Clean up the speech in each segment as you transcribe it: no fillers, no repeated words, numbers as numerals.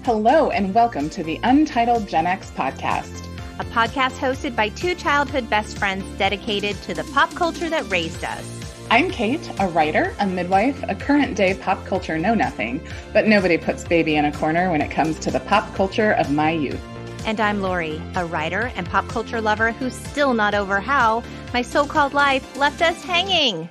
Hello and welcome to the Untitled Gen X podcast. A podcast hosted by two childhood best friends dedicated to the pop culture that raised us. I'm Kate, a writer, a midwife, a current-day pop culture know-nothing, but nobody puts baby in a corner when it comes to the pop culture of my youth. And I'm Lori, a writer and pop culture lover who's still not over how my so-called life left us hanging.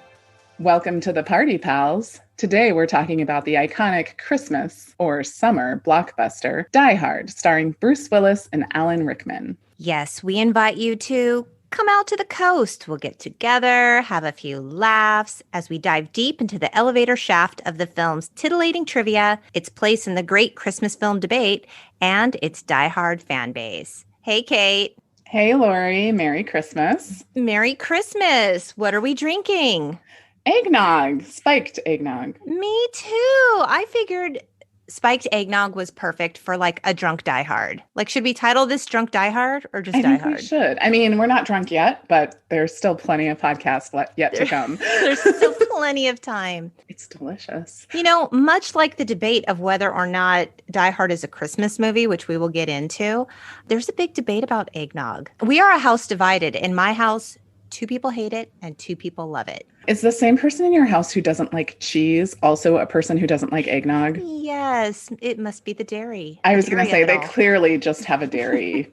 Welcome to the party, pals. Today we're talking about the iconic Christmas or summer blockbuster, Die Hard, starring Bruce Willis and Alan Rickman. Yes, we invite you to come out to the coast. We'll get together, have a few laughs as we dive deep into the elevator shaft of the film's titillating trivia, its place in the great Christmas film debate, and its Die Hard fan base. Hey, Kate. Hey, Lori. Merry Christmas. Merry Christmas. What are we drinking? Eggnog. Spiked eggnog. Me too. I figured spiked eggnog was perfect for like a drunk Die Hard. Like, should we title this Drunk Die Hard or just Die Hard? We should. I mean, we're not drunk yet, but there's still plenty of podcasts yet to come. There's still plenty of time. It's delicious. You know, much like the debate of whether or not Die Hard is a Christmas movie, which we will get into, there's a big debate about eggnog. We are a house divided. In my house, 2 people hate it and 2 people love it. Is the same person in your house who doesn't like cheese also a person who doesn't like eggnog? Yes, it must be the dairy. I was going to say they clearly just have a dairy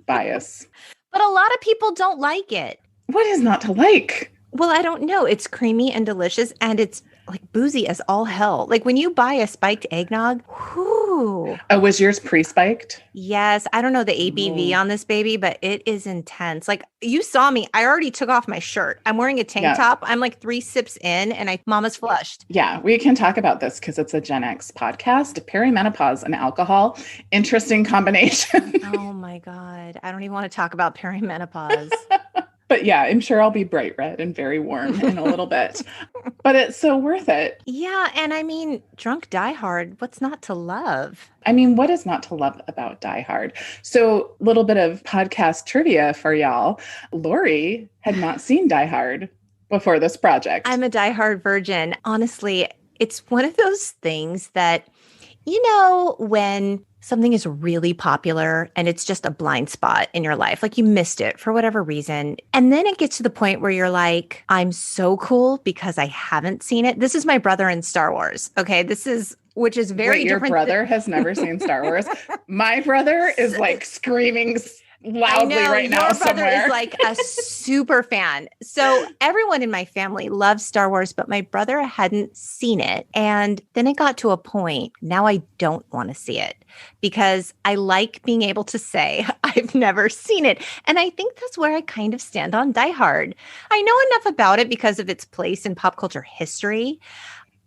bias. But a lot of people don't like it. What is not to like? Well, I don't know. It's creamy and delicious, and it's like boozy as all hell. Like when you buy a spiked eggnog, whoo. Oh, was yours pre-spiked? Yes. I don't know the ABV on this baby, but it is intense. Like you saw me. I already took off my shirt. I'm wearing a tank top. I'm like 3 sips in and mama's flushed. Yeah, we can talk about this because it's a Gen X podcast. Perimenopause and alcohol. Interesting combination. Oh my God. I don't even want to talk about perimenopause. But yeah, I'm sure I'll be bright red and very warm in a little bit. But it's so worth it. Yeah. And I mean, drunk Die Hard, what's not to love? I mean, what is not to love about Die Hard? So a little bit of podcast trivia for y'all. Lori had not seen Die Hard before this project. I'm a Die Hard virgin. Honestly, it's one of those things that, you know, when something is really popular and it's just a blind spot in your life, like you missed it for whatever reason. And then it gets to the point where you're like, I'm so cool because I haven't seen it. This is my brother in Star Wars. Okay. Which is very different. Your brother has never seen Star Wars. My brother is like screaming loudly right now somewhere. Your brother is like a super fan. So everyone in my family loves Star Wars, but my brother hadn't seen it. And then it got to a point, now I don't want to see it because I like being able to say I've never seen it. And I think that's where I kind of stand on Die Hard. I know enough about it because of its place in pop culture history.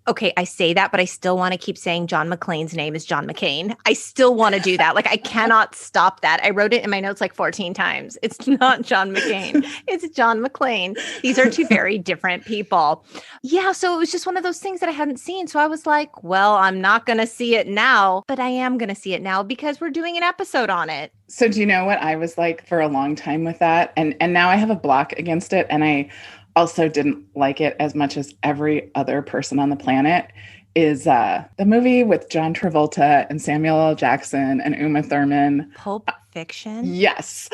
Okay, I say that, but I still want to keep saying John McClane's name is John McCain. I still want to do that. Like, I cannot stop that. I wrote it in my notes like 14 times. It's not John McCain. It's John McClane. These are 2 very different people. Yeah, so it was just one of those things that I hadn't seen. So I was like, well, I'm not going to see it now, but I am going to see it now because we're doing an episode on it. So do you know what I was like for a long time with that? And now I have a block against it, and I also didn't like it as much as every other person on the planet, is the movie with John Travolta and Samuel L. Jackson and Uma Thurman. Pulp Fiction? Yes.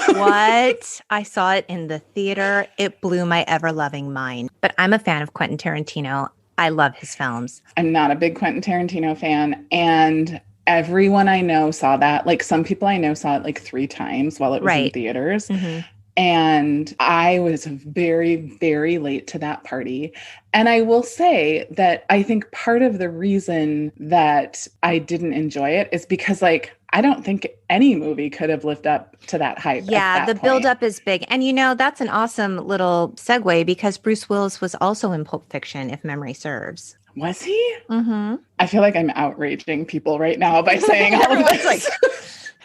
What? I saw it in the theater. It blew my ever-loving mind. But I'm a fan of Quentin Tarantino. I love his films. I'm not a big Quentin Tarantino fan. And everyone I know saw that. Like some people I know saw it like 3 times while it was in theaters. Mm-hmm. And I was very, very late to that party. And I will say that I think part of the reason that I didn't enjoy it is because, like, I don't think any movie could have lived up to that hype. Yeah, the buildup is big. And, you know, that's an awesome little segue because Bruce Willis was also in Pulp Fiction, if memory serves. Was he? Mm-hmm. I feel like I'm outraging people right now by saying all of this. Like,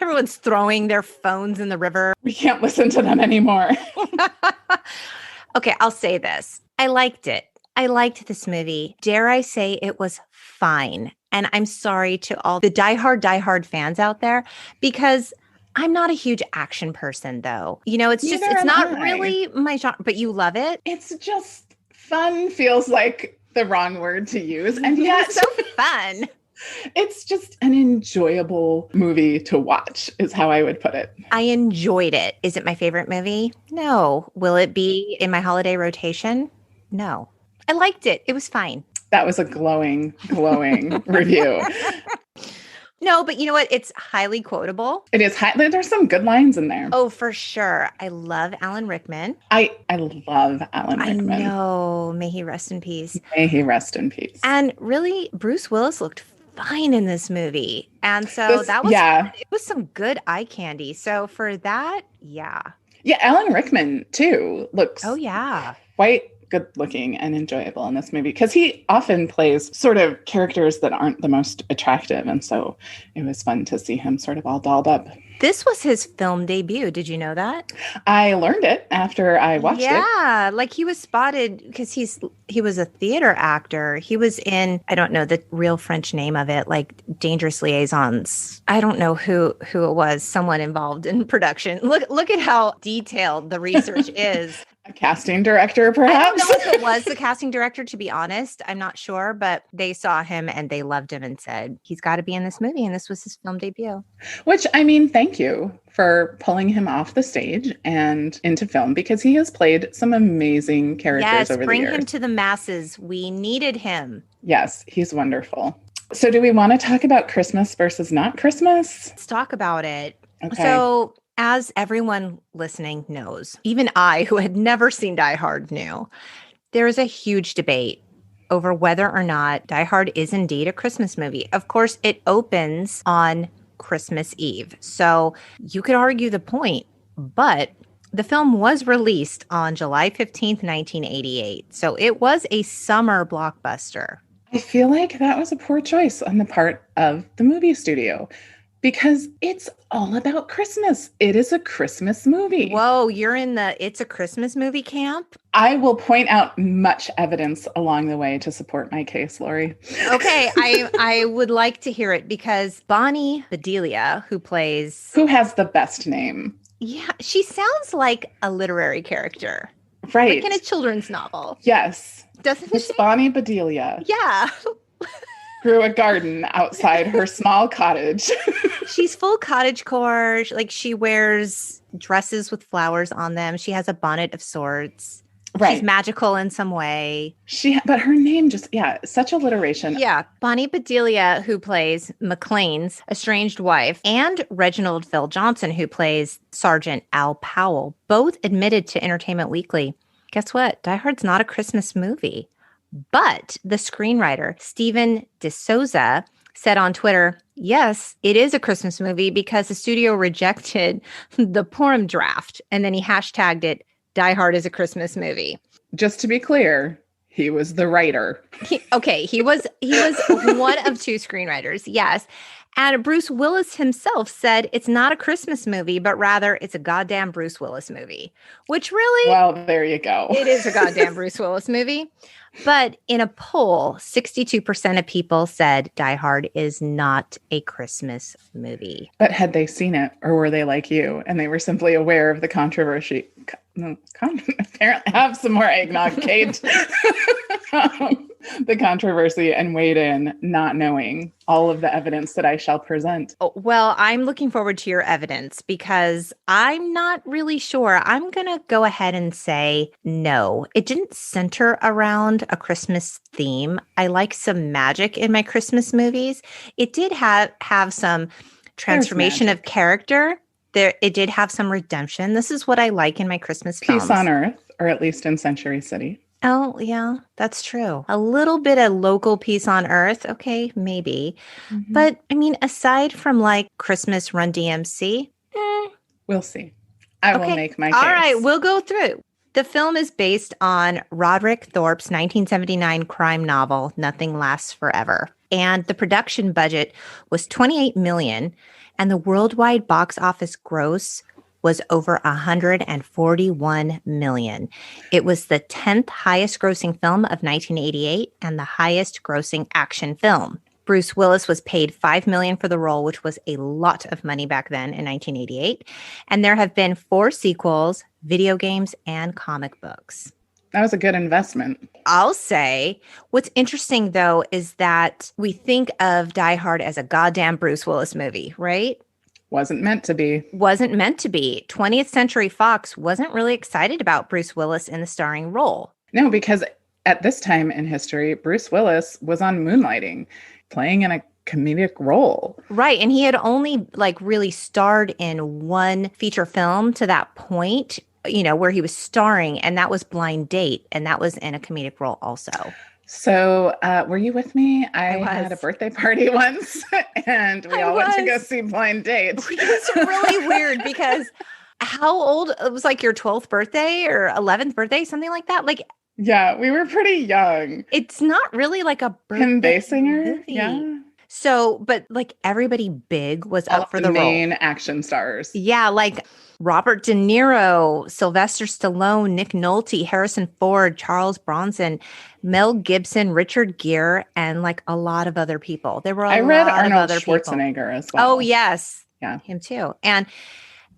everyone's throwing their phones in the river. We can't listen to them anymore. Okay, I'll say this. I liked it. I liked this movie. Dare I say it was fine. And I'm sorry to all the Die Hard fans out there, because I'm not a huge action person, though. You know, it's not really my genre, but you love it. It's just fun feels like the wrong word to use. And yet so fun. It's just an enjoyable movie to watch, is how I would put it. I enjoyed it. Is it my favorite movie? No. Will it be in my holiday rotation? No. I liked it. It was fine. That was a glowing review. No, but you know what? It's highly quotable. It is there's some good lines in there. Oh, for sure. I love Alan Rickman. I love Alan Rickman. I know. May he rest in peace. May he rest in peace. And really, Bruce Willis looked fine in this movie. And so it was some good eye candy. So for that, yeah. Yeah, Alan Rickman too looks quite good looking and enjoyable in this movie, because he often plays sort of characters that aren't the most attractive. And so it was fun to see him sort of all dolled up. This was his film debut. Did you know that? I learned it after I watched it. Yeah, like he was spotted because he was a theater actor. He was in, I don't know the real French name of it, like Dangerous Liaisons. I don't know who it was, someone involved in production. Look at how detailed the research is. A casting director, perhaps? I don't know if it was the casting director, to be honest. I'm not sure, but they saw him and they loved him and said, he's got to be in this movie. And this was his film debut. Which, I mean, thank you for pulling him off the stage and into film, because he has played some amazing characters over the years. Yes, bring him to the masses. We needed him. Yes, he's wonderful. So do we want to talk about Christmas versus not Christmas? Let's talk about it. Okay. So as everyone listening knows, even I, who had never seen Die Hard, knew, there is a huge debate over whether or not Die Hard is indeed a Christmas movie. Of course, it opens on Christmas Eve, so you could argue the point, but the film was released on July 15th, 1988, so it was a summer blockbuster. I feel like that was a poor choice on the part of the movie studio, because it's all about Christmas. It is a Christmas movie. Whoa, you're in the it's a Christmas movie camp? I will point out much evidence along the way to support my case, Lori. Okay, I would like to hear it, because Bonnie Bedelia, who has the best name? Yeah, she sounds like a literary character. Right. Like in a children's novel. Yes. Doesn't Miss she? Bonnie Bedelia. Yeah. Grew a garden outside her small cottage. She's full cottagecore. Like, she wears dresses with flowers on them. She has a bonnet of sorts. Right. She's magical in some way. But her name such alliteration. Yeah. Bonnie Bedelia, who plays McLean's estranged wife, and Reginald Phil Johnson, who plays Sergeant Al Powell, both admitted to Entertainment Weekly, guess what? Die Hard's not a Christmas movie. But the screenwriter, Steven D'Souza, said on Twitter, yes, it is a Christmas movie because the studio rejected the Purim draft. And then he hashtagged it, Die Hard is a Christmas movie. Just to be clear, he was the writer. He was one of two screenwriters, yes. And Bruce Willis himself said it's not a Christmas movie, but rather it's a goddamn Bruce Willis movie, which really... Well, there you go. It is a goddamn Bruce Willis movie. But in a poll, 62% of people said Die Hard is not a Christmas movie. But had they seen it, or were they like you and they were simply aware of the controversy? Apparently, have some more eggnog, Kate. The controversy, and weighed in, not knowing all of the evidence that I shall present. Oh, well, I'm looking forward to your evidence, because I'm not really sure. I'm going to go ahead and say no. It didn't center around a Christmas theme. I like some magic in my Christmas movies. It did have some transformation of character. It did have some redemption. This is what I like in my Christmas films. Peace on Earth, or at least in Century City. Oh, yeah, that's true. A little bit of local peace on Earth. Okay, maybe. Mm-hmm. But I mean, aside from like Christmas Run DMC, we'll see. I will make my case. All right, we'll go through. The film is based on Roderick Thorpe's 1979 crime novel, Nothing Lasts Forever. And the production budget was $28 million, and the worldwide box office gross was over $141 million. It was the 10th highest grossing film of 1988 and the highest grossing action film. Bruce Willis was paid $5 million for the role, which was a lot of money back then in 1988. And there have been 4 sequels, video games, and comic books. That was a good investment. I'll say. What's interesting, though, is that we think of Die Hard as a goddamn Bruce Willis movie, right? Wasn't meant to be. Wasn't meant to be. 20th Century Fox wasn't really excited about Bruce Willis in the starring role. No, because at this time in history, Bruce Willis was on Moonlighting, playing in a comedic role. Right. And he had only like really starred in one feature film to that point, where he was starring, and that was Blind Date. And that was in a comedic role also. So were you with me? I had a birthday party once and we all went to go see Blind Date. It's really weird because how old? It was like your 12th birthday or 11th birthday, something like that. Like, yeah, we were pretty young. It's not really like a birthday Kim Basinger, movie. Yeah. So, but like everybody big was all up for the main role. Action stars. Yeah, like Robert De Niro, Sylvester Stallone, Nick Nolte, Harrison Ford, Charles Bronson, Mel Gibson, Richard Gere, and like a lot of other people. There were a lot Arnold of other Schwarzenegger people. as well. Oh, yes. Yeah. Him too. And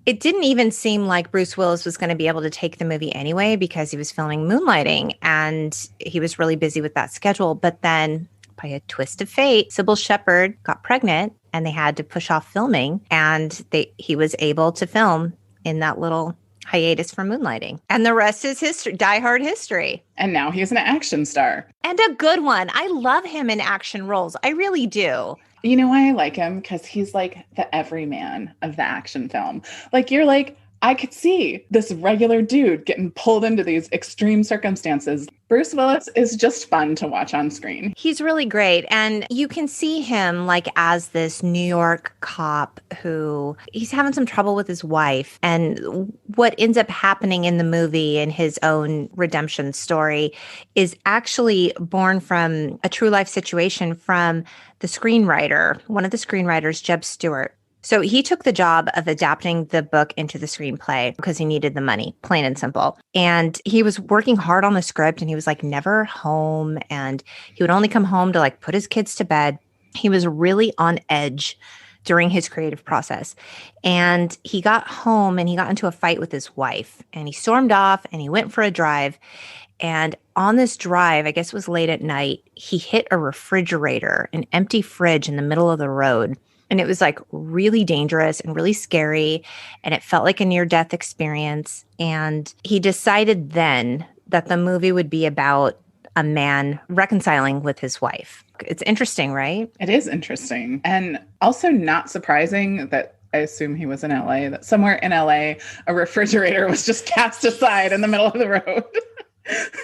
it didn't even seem like Bruce Willis was going to be able to take the movie anyway because he was filming Moonlighting and he was really busy with that schedule. But then by a twist of fate, Sybil Shepherd got pregnant and they had to push off filming, and he was able to film in that little hiatus from Moonlighting. And the rest is history, Die Hard history. And now he's an action star. And a good one. I love him in action roles. I really do. You know why I like him? Because he's like the everyman of the action film. Like, you're like, I could see this regular dude getting pulled into these extreme circumstances. Bruce Willis is just fun to watch on screen. He's really great. And you can see him like as this New York cop who he's having some trouble with his wife. And what ends up happening in the movie and his own redemption story is actually born from a true life situation from the screenwriter, one of the screenwriters, Jeb Stewart. So he took the job of adapting the book into the screenplay because he needed the money, plain and simple. And he was working hard on the script and he was like never home. And he would only come home to like put his kids to bed. He was really on edge during his creative process. And he got home and he got into a fight with his wife and he stormed off and he went for a drive. And on this drive, I guess it was late at night, he hit a refrigerator, an empty fridge in the middle of the road. And it was like really dangerous and really scary. And it felt like a near-death experience. And he decided then that the movie would be about a man reconciling with his wife. It's interesting, right? It is interesting. And also not surprising that I assume he was in LA, that somewhere in LA, a refrigerator was just cast aside in the middle of the road.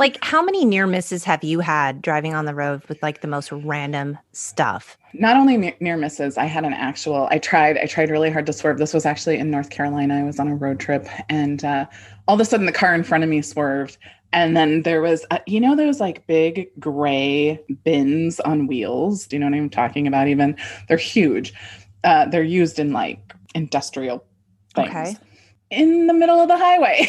Like, how many near misses have you had driving on the road with like the most random stuff? Not only near misses, I had I tried really hard to swerve. This was actually in North Carolina. I was on a road trip and all of a sudden the car in front of me swerved. And then there was, those like big gray bins on wheels. Do you know what I'm talking about even? They're huge. They're used in like industrial things. Okay. In the middle of the highway.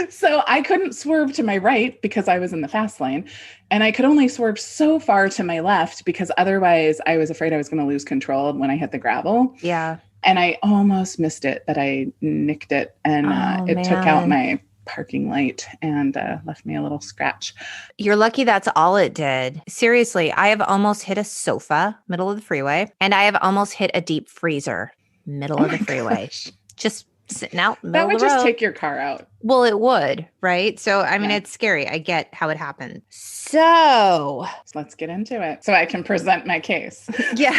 So I couldn't swerve to my right because I was in the fast lane. And I could only swerve so far to my left because otherwise I was afraid I was going to lose control when I hit the gravel. Yeah. And I almost missed it, but I nicked it and it took out my parking light and left me a little scratch. You're lucky that's all it did. Seriously, I have almost hit a sofa, middle of the freeway, and I have almost hit a deep freezer, middle of the freeway. Gosh. Just sitting out. That would just take your car out. Well, it would, right? So, I mean, It's scary. I get how it happened. So let's get into it so I can present my case. Yeah,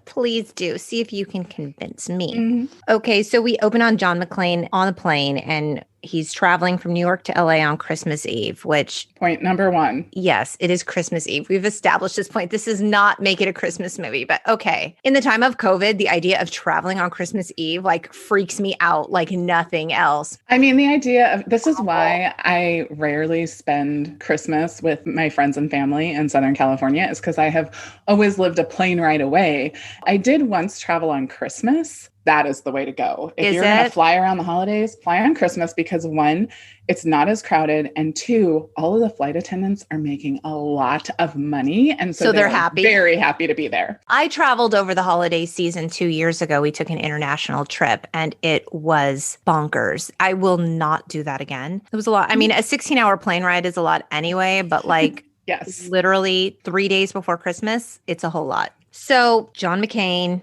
please do. See if you can convince me. Mm-hmm. Okay, so we open on John McClane on the plane and he's traveling from New York to LA on Christmas Eve, which... Point number one. Yes, it is Christmas Eve. We've established this point. This does not make it a Christmas movie, but okay. In the time of COVID, the idea of traveling on Christmas Eve like freaks me out like nothing else. I mean, the idea of this is why I rarely spend Christmas with my friends and family in Southern California is because I have always lived a plane ride away. I did once travel on Christmas that is the way to go. If Is you're going to fly around the holidays, fly on Christmas because one, it's not as crowded. And two, all of the flight attendants are making a lot of money. And so they're happy, very happy to be there. I traveled over the holiday season 2 years ago. We took an international trip and it was bonkers. I will not do that again. It was a lot. I mean, a 16-hour plane ride is a lot anyway, but like yes, literally 3 days before Christmas, it's a whole lot. So John McCain,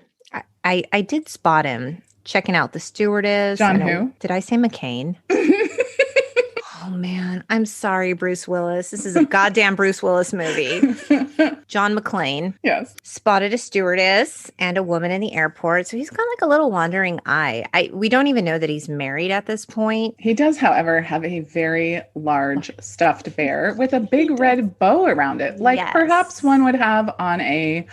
I did spot him checking out the stewardess. John who? Did I say McCain? Oh, man. I'm sorry, Bruce Willis. This is a goddamn Bruce Willis movie. John McClane. Yes. Spotted a stewardess and a woman in the airport. So he's got like a little wandering eye. We don't even know that he's married at this point. He does, however, have a very large stuffed bear with a big red bow around it. Like perhaps one would have on a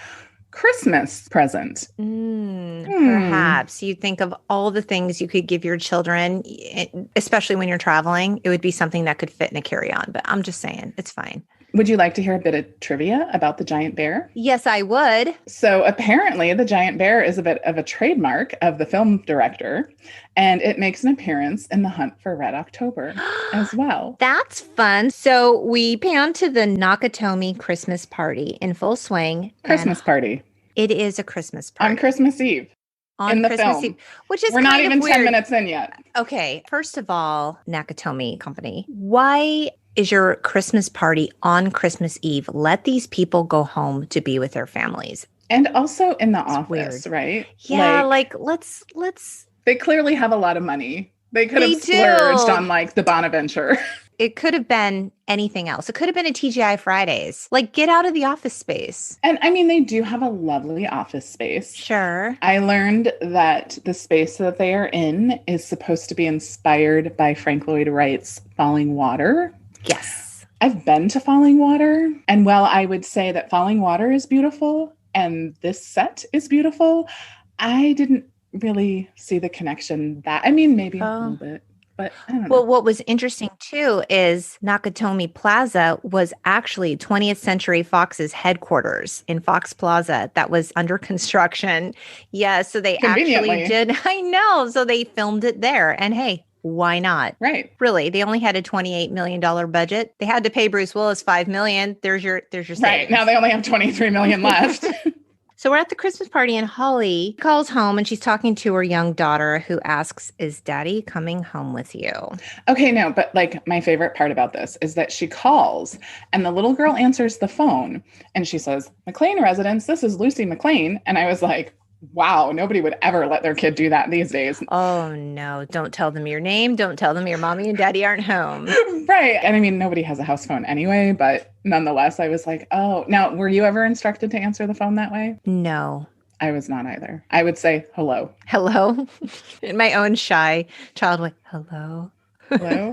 Christmas present. Perhaps you think of all the things you could give your children, especially when you're traveling, it would be something that could fit in a carry-on, but I'm just saying it's fine. Would you like to hear a bit of trivia about the giant bear? Yes, I would. So apparently the giant bear is a bit of a trademark of the film director, and it makes an appearance in The Hunt for Red October as well. That's fun. So we pan to the Nakatomi Christmas party in full swing. Christmas party. It is a Christmas party. On Christmas Eve. In the Christmas film. Eve, which is we're not even weird. 10 minutes in yet. Okay. First of all, Nakatomi Company, why is your Christmas party on Christmas Eve? Let these people go home to be with their families. And also in the office, weird. Right? Yeah, like let's. They clearly have a lot of money. They could have splurged on like the Bonaventure. It could have been anything else. It could have been a TGI Fridays. Like, get out of the office space. And I mean, they do have a lovely office space. Sure. I learned that the space that they are in is supposed to be inspired by Frank Lloyd Wright's Falling Water. Yes. I've been to Falling Water. And while I would say that Falling Water is beautiful and this set is beautiful, I didn't really see the connection I mean, maybe a little bit. But I don't know. Well, what was interesting too is Nakatomi Plaza was actually 20th Century Fox's headquarters in Fox Plaza that was under construction. Yeah, so they actually did. I know. So they filmed it there. And hey, why not? Right. Really, they only had a $28 million budget. They had to pay Bruce Willis $5 million. There's your savings. Right. Now they only have $23 million left. So we're at the Christmas party and Holly calls home and she's talking to her young daughter who asks, is Daddy coming home with you? Okay, no, but like my favorite part about this is that she calls and the little girl answers the phone and she says, McLean residence, this is Lucy McLean. And I was like, wow, nobody would ever let their kid do that these days. Oh, no. Don't tell them your name. Don't tell them your mommy and daddy aren't home. Right. And I mean, nobody has a house phone anyway, but nonetheless, I was like, oh, now, were you ever instructed to answer the phone that way? No. I was not either. I would say, hello. Hello. In my own shy child way, hello. Hello.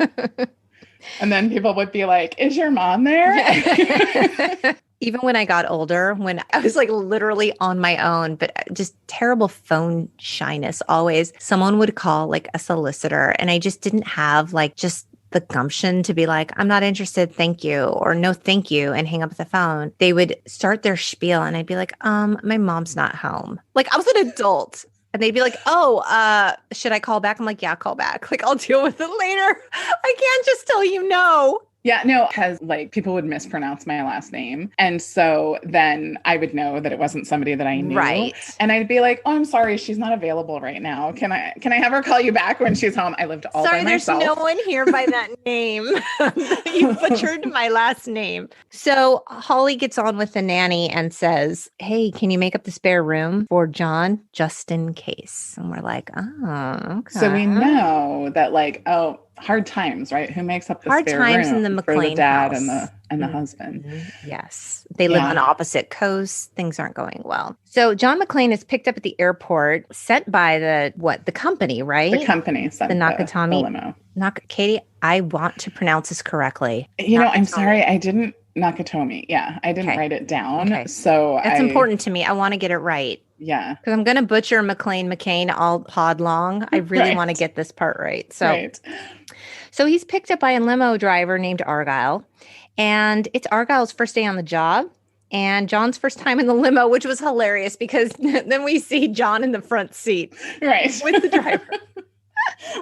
And then people would be like, is your mom there? Even when I got older, when I was like literally on my own, but just terrible phone shyness always, someone would call like a solicitor and I just didn't have like just the gumption to be like, I'm not interested, thank you, or no, thank you, and hang up the phone. They would start their spiel and I'd be like, my mom's not home. Like I was an adult. And they'd be like, should I call back? I'm like, yeah, call back. Like, I'll deal with it later. I can't just tell you no. Yeah, no, because like people would mispronounce my last name. And so then I would know that it wasn't somebody that I knew. Right. And I'd be like, oh, I'm sorry, she's not available right now. Can I have her call you back when she's home? I lived all by myself. Sorry, there's no one here by that name. You butchered my last name. So Holly gets on with the nanny and says, hey, can you make up the spare room for John just in case? And we're like, oh, okay. So we know that like, oh, hard times, right? Who makes up the hard spare times room in the McLean for the dad house. and the husband? Yes. They live on opposite coasts. Things aren't going well. So John McClane is picked up at the airport, sent by the company, right? The company sent the Nakatomi limo. Katie, I want to pronounce this correctly. You know, I'm sorry, I didn't Nakatomi. Yeah, I didn't write it down. Okay. So that's important to me. I want to get it right. Yeah. Because I'm going to butcher McCain all pod long. I really want to get this part right. So he's picked up by a limo driver named Argyle. And it's Argyle's first day on the job. And John's first time in the limo, which was hilarious because then we see John in the front seat. Right. With the driver.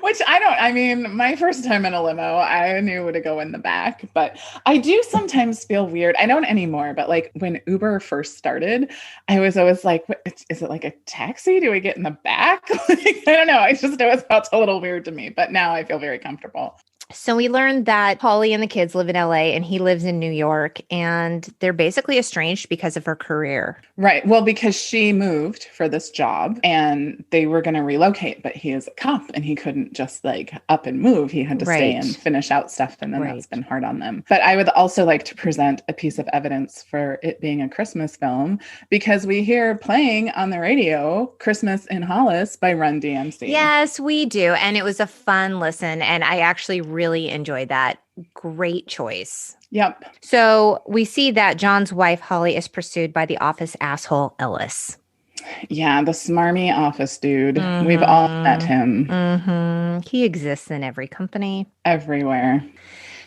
Which my first time in a limo, I knew to go in the back, but I do sometimes feel weird. I don't anymore, but like when Uber first started, I was always like, is it like a taxi? Do we get in the back? I don't know. It always felt a little weird to me, but now I feel very comfortable. So we learned that Holly and the kids live in LA and he lives in New York, and they're basically estranged because of her career. Right. Well, because she moved for this job and they were going to relocate, but he is a cop and he couldn't just like up and move. He had to stay and finish out stuff. And then that's been hard on them. But I would also like to present a piece of evidence for it being a Christmas film, because we hear playing on the radio Christmas in Hollis by Run DMC. Yes, we do. And it was a fun listen. And I actually really enjoyed that. Great choice. Yep. So we see that John's wife, Holly, is pursued by the office asshole, Ellis. Yeah, the smarmy office dude. Mm-hmm. We've all met him. Mm-hmm. He exists in every company. Everywhere.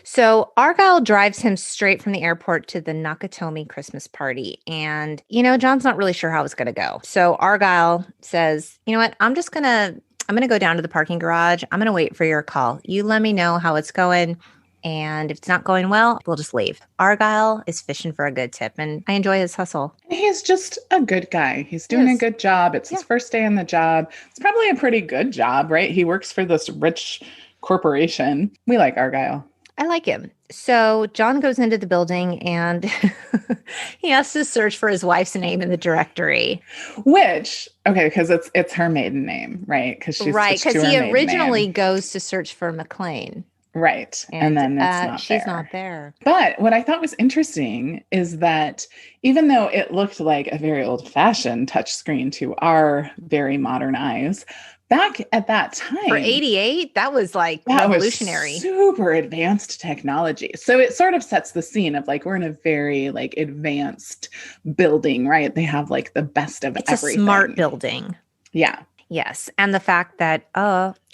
So Argyle drives him straight from the airport to the Nakatomi Christmas party. And, John's not really sure how it's going to go. So Argyle says, you know what, I'm going to go down to the parking garage. I'm going to wait for your call. You let me know how it's going. And if it's not going well, we'll just leave. Argyle is fishing for a good tip, and I enjoy his hustle. He's just a good guy. He's doing a good job. It's his first day on the job. It's probably a pretty good job, right? He works for this rich corporation. We like Argyle. I like him. So John goes into the building and he has to search for his wife's name in the directory. Because it's her maiden name, right? Because he originally goes to search for McLean. Right. And then she's not there. But what I thought was interesting is that even though it looked like a very old-fashioned touchscreen to our very modern eyes, back at that time, for 88, that was like revolutionary. Was super advanced technology. So it sort of sets the scene of like, we're in a very like advanced building, right? They have like the best of everything. It's a smart building. Yeah. Yes. And the fact that,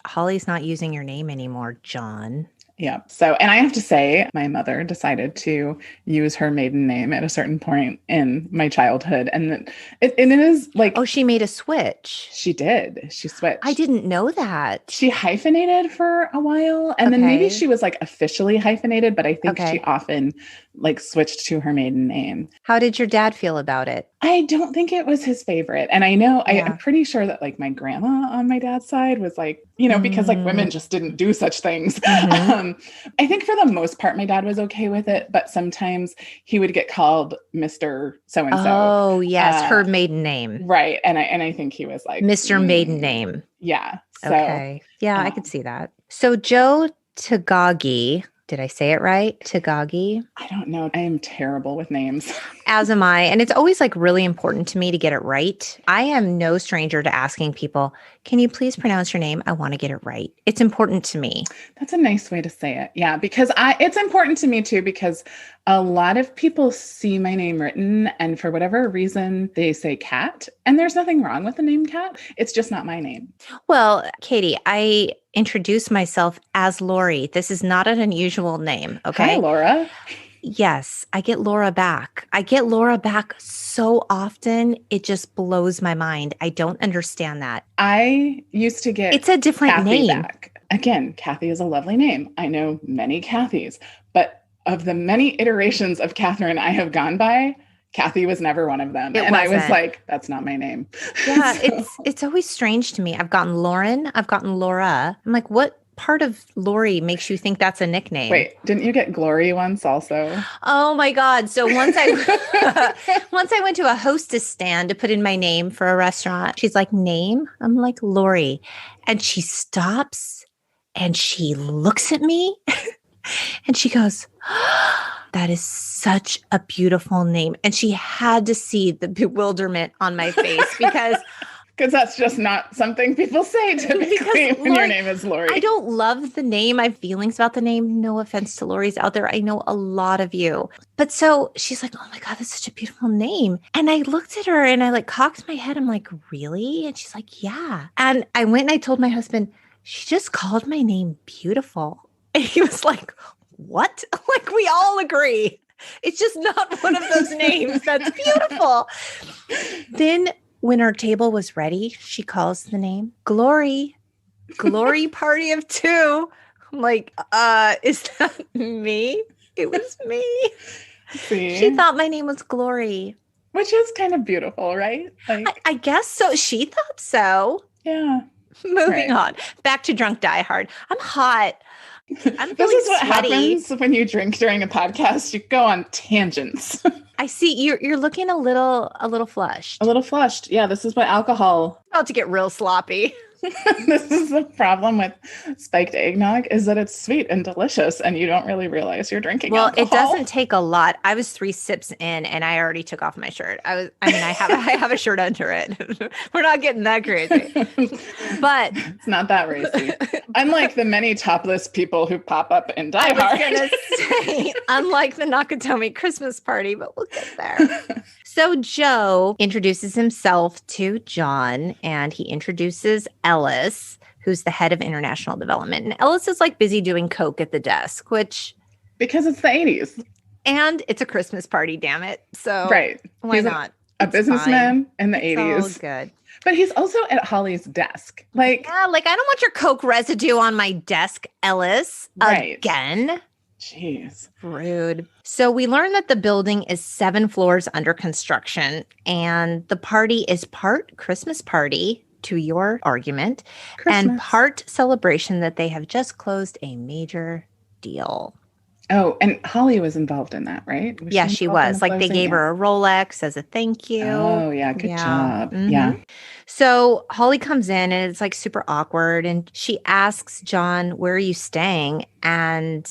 Holly's not using your name anymore, John. Yeah. So, and I have to say, my mother decided to use her maiden name at a certain point in my childhood. And it is like... Oh, she made a switch. She did. She switched. I didn't know that. She hyphenated for a while. And then maybe she was like officially hyphenated, but I think she often like switched to her maiden name. How did your dad feel about it? I don't think it was his favorite. And I know, I'm pretty sure that like my grandma on my dad's side was like, because like women just didn't do such things. Mm-hmm. I think for the most part, my dad was okay with it, but sometimes he would get called Mr. So-and-so. Oh, yes. Her maiden name. Right. And I think he was like, Mr. Maiden name. Yeah. So, okay. Yeah, I could see that. So Joe Tagagi, did I say it right? Tagagi? I don't know. I am terrible with names. As am I. And it's always like really important to me to get it right. I am no stranger to asking people, can you please pronounce your name? I want to get it right. It's important to me. That's a nice way to say it. Yeah, because it's important to me too, because a lot of people see my name written and for whatever reason they say Cat, and there's nothing wrong with the name Cat. It's just not my name. Well, Katie, I introduce myself as Lori. This is not an unusual name. Okay. Hi, Laura. Yes, I get Laura back. I get Laura back so often. It just blows my mind. I don't understand that. I used to get it's a different Kathy name. Back. Again, Kathy is a lovely name. I know many Kathys, but of the many iterations of Catherine I have gone by, Kathy was never one of them. I was like, that's not my name. Yeah, it's always strange to me. I've gotten Lauren. I've gotten Laura. I'm like, what part of Lori makes you think that's a nickname? Wait, didn't you get Glory once also? Oh my God. So once I went to a hostess stand to put in my name for a restaurant, she's like, name? I'm like, Lori. And she stops and she looks at me and she goes, that is such a beautiful name. And she had to see the bewilderment on my face because that's just not something people say typically when your name is Lori. I don't love the name. I have feelings about the name. No offense to Lori's out there. I know a lot of you. But so she's like, oh my God, that's such a beautiful name. And I looked at her and I like cocked my head. I'm like, really? And she's like, yeah. And I went and I told my husband, she just called my name beautiful. And he was like, what? Like we all agree It's just not one of those names. That's beautiful. Then when our table was ready, she calls the name Glory party of 2. I'm like, is that me? It was me. See? She thought my name was Glory. Which is kind of beautiful, right? Like, I guess so. She thought so. Yeah. Moving on. Back to Drunk Die Hard. I'm hot. I'm This is what sweaty. happens when you drink during a podcast. You go on tangents. I see you're looking a little flushed. A little flushed. Yeah, this is what alcohol. About to get real sloppy. This is the problem with spiked eggnog, is that it's sweet and delicious and you don't really realize you're drinking alcohol. It doesn't take a lot. I was 3 sips in and I already took off my shirt. I have a shirt under it. We're not getting that crazy. But it's not that racy. Unlike the many topless people who pop up in Die Hard. I was going to say, unlike the Nakatomi Christmas party, but we'll get there. So Joe introduces himself to John and he introduces Ellis, who's the head of international development. And Ellis is like busy doing coke at the desk, which... Because it's the 80s. And it's a Christmas party, damn it. So right. Why not? A businessman in the 80s. So good. But he's also at Holly's desk. Yeah, I don't want your coke residue on my desk, Ellis. Right. Again. Jeez. Rude. So we learned that the building is 7 floors under construction and the party is part Christmas party, to your argument, and part celebration that they have just closed a major deal. Oh, and Holly was involved in that, right? Yeah, she was. Like they gave her a Rolex as a thank you. Oh, yeah. Good job. Mm-hmm. Yeah. So Holly comes in and it's like super awkward. And she asks John, where are you staying? And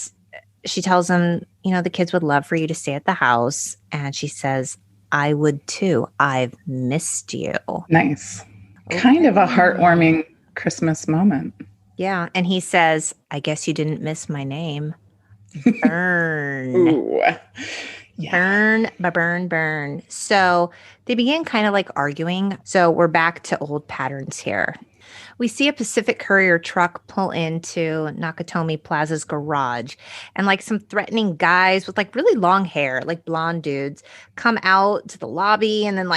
she tells him, the kids would love for you to stay at the house. And she says, I would too. I've missed you. Nice. Okay. Kind of a heartwarming Christmas moment. Yeah. And he says, I guess you didn't miss my name. Burn. Ooh. Yeah. Burn. So they begin kind of like arguing. So we're back to old patterns here. We see a Pacific Courier truck pull into Nakatomi Plaza's garage and like some threatening guys with like really long hair, like blonde dudes, come out to the lobby and then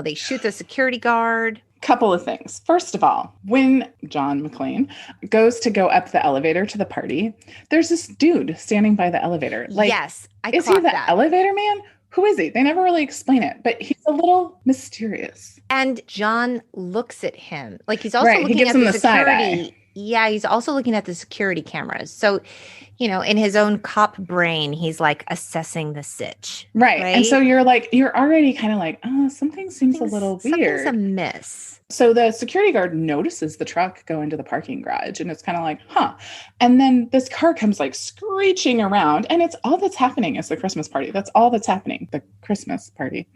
they shoot the security guard. Couple of things. First of all, when John McClane goes to go up the elevator to the party, there's this dude standing by the elevator. Yes, is he the elevator man? Who is he? They never really explain it, but he's a little mysterious. And John looks at him. Like he's also looking at the security. Side eye. Yeah, he's also looking at the security cameras. So, in his own cop brain, he's like assessing the sitch. Right. And so you're already kind of like, oh, something seems a little weird. Something's amiss. So the security guard notices the truck go into the parking garage and it's kind of like, huh. And then this car comes like screeching around and it's all that's happening is the Christmas party. That's all that's happening. The Christmas party.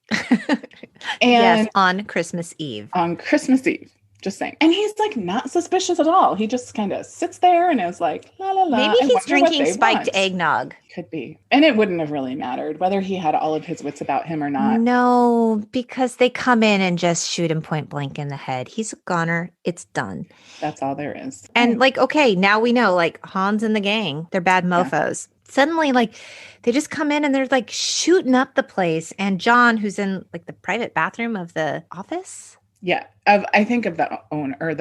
Yes, on Christmas Eve. On Christmas Eve. Just saying. And he's like not suspicious at all. He just kind of sits there and is like, la, la, la. Maybe he's drinking spiked eggnog. Could be. And it wouldn't have really mattered whether he had all of his wits about him or not. No, because they come in and just shoot him point blank in the head. He's a goner. It's done. That's all there is. And okay, now we know Hans and the gang, they're bad mofos. Yeah. Suddenly, they just come in and they're shooting up the place. And John, who's in the private bathroom of the office. Yeah. I think of the owner or I